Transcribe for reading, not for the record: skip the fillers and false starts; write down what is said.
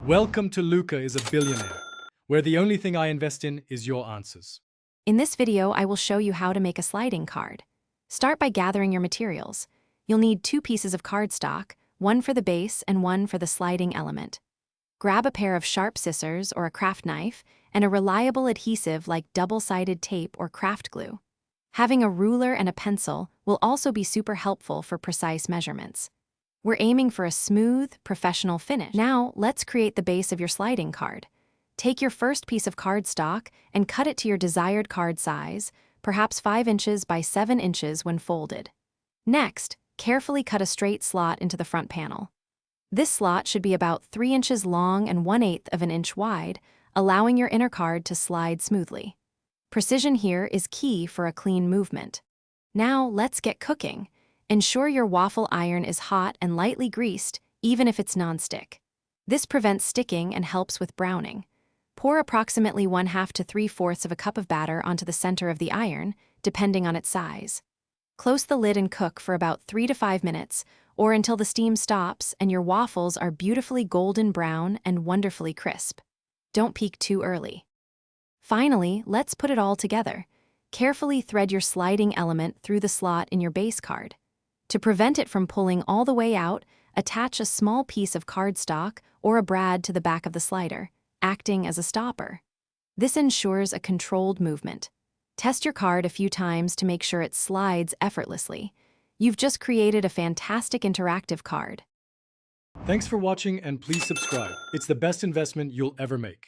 Welcome to Luca is a Billionaire, where the only thing I invest in is your answers. In this video, I will show you how to make a sliding card. Start by gathering your materials. You'll need 2 pieces of cardstock, one for the base and one for the sliding element. Grab a pair of sharp scissors or a craft knife and a reliable adhesive like double-sided tape or craft glue. Having a ruler and a pencil will also be super helpful for precise measurements. We're aiming for a smooth, professional finish. Now, let's create the base of your sliding card. Take your first piece of cardstock and cut it to your desired card size, perhaps 5 inches by 7 inches when folded. Next, carefully cut a straight slot into the front panel. This slot should be about 3 inches long and 1/8 of an inch wide, allowing your inner card to slide smoothly. Precision here is key for a clean movement. Now, let's get cooking. Ensure your waffle iron is hot and lightly greased, even if it's non-stick. This prevents sticking and helps with browning. Pour approximately 1/2 to 3/4 of a cup of batter onto the center of the iron, depending on its size. Close the lid and cook for about 3 to 5 minutes, or until the steam stops and your waffles are beautifully golden brown and wonderfully crisp. Don't peek too early. Finally, let's put it all together. Carefully thread your sliding element through the slot in your base card. To prevent it from pulling all the way out, attach a small piece of cardstock or a brad to the back of the slider, acting as a stopper. This ensures a controlled movement. Test your card a few times to make sure it slides effortlessly. You've just created a fantastic interactive card. Thanks for watching and please subscribe. It's the best investment you'll ever make.